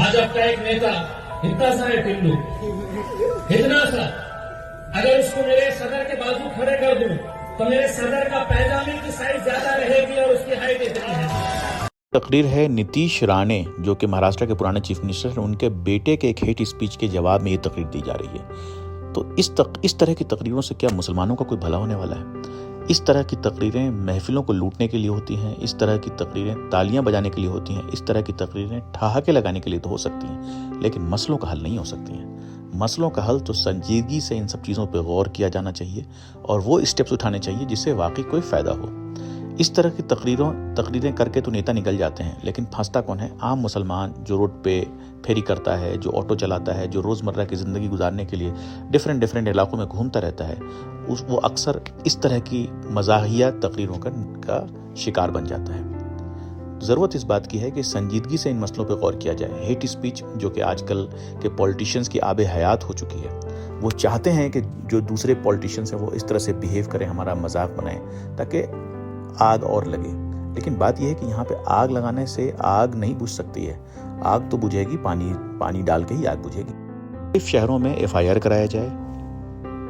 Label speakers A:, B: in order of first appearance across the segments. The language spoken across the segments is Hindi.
A: भाजपा का एक नेता इतना सा है टिल्लू, इतना सा, अगर उसको मेरे सदर के बाजू खड़े कर दूं तो मेरे सदर का पैजामे की साइज ज्यादा रहेगी और उसकी हाइट इतनी है।
B: तकरीर है नीतीश राणे, जो कि महाराष्ट्र के पुराने चीफ मिनिस्टर हैं, उनके बेटे के एक हेट स्पीच के जवाब में ये तकरीर दी जा रही है। तो इस तरह की तकरीरों से क्या मुसलमानों का कोई भला होने वाला है? इस तरह की तकरीरें महफिलों को लूटने के लिए होती हैं, इस तरह की तकरीरें तालियां बजाने के लिए होती हैं, इस तरह की तकरीरें ठहाके लगाने के लिए तो हो सकती हैं, लेकिन मसलों का हल नहीं हो सकती हैं। मसलों का हल तो संजीदगी से इन सब चीज़ों पर गौर किया जाना चाहिए और वो स्टेप्स उठाने चाहिए जिससे वाकई कोई फ़ायदा हो। इस तरह की तकरीरें करके तो नेता निकल जाते हैं, लेकिन फंसता कौन है? आम मुसलमान जो रोड पे फेरी करता है, जो ऑटो चलाता है, जो रोज़मर्रा की ज़िंदगी गुजारने के लिए डिफरेंट इलाकों में घूमता रहता है, वो अक्सर इस तरह की मज़ाहिया तकरीरों का शिकार बन जाता है। ज़रूरत इस बात की है कि संजीदगी से इन मसलों पर गौर किया जाए। हेट स्पीच, जो कि आजकल के पॉलिटिशियंस की आबे हयात हो चुकी है, वो चाहते हैं कि जो दूसरे पॉलिटिशियंस हैं वो इस तरह से बिहेव करें, हमारा मजाक बनाएं, ताकि आग और लगे। लेकिन बात यह है कि यहाँ पे आग लगाने से आग नहीं बुझ सकती है। आग तो बुझेगी पानी डाल के ही आग बुझेगी। शहरों में FIR कराया जाए,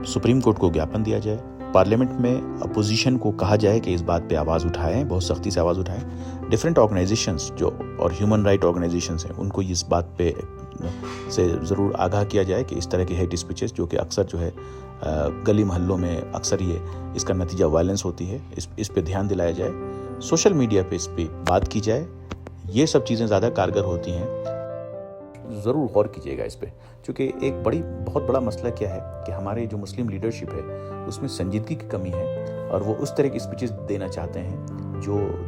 B: सुप्रीम कोर्ट को ज्ञापन दिया जाए, पार्लियामेंट में अपोजिशन को कहा जाए कि इस बात पे आवाज़ उठाएं, बहुत सख्ती से आवाज़ उठाएं। डिफरेंट ऑर्गेनाइजेशंस जो और ह्यूमन राइट ऑर्गेनाइजेशंस हैं, उनको इस बात पे से ज़रूर आगाह किया जाए कि इस तरह के हेट स्पीचेस, जो कि अक्सर जो है गली मोहल्लों में अक्सर इसका नतीजा वायलेंस होती है, इस पे ध्यान दिलाया जाए। सोशल मीडिया पे इस पे बात की जाए। ये सब चीज़ें ज़्यादा कारगर होती हैं। ज़रूर गौर कीजिएगा इस पे, क्योंकि एक बहुत बड़ा मसला क्या है कि हमारे जो मुस्लिम लीडरशिप है उसमें संजीदगी की कमी है और वो उस तरह की स्पीचेस देना चाहते हैं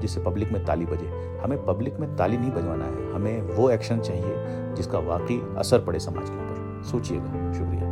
B: जिससे पब्लिक में ताली बजे। हमें पब्लिक में ताली नहीं बजवाना है, हमें वो एक्शन चाहिए जिसका वाकई असर पड़े समाज के ऊपर। सोचिएगा। शुक्रिया।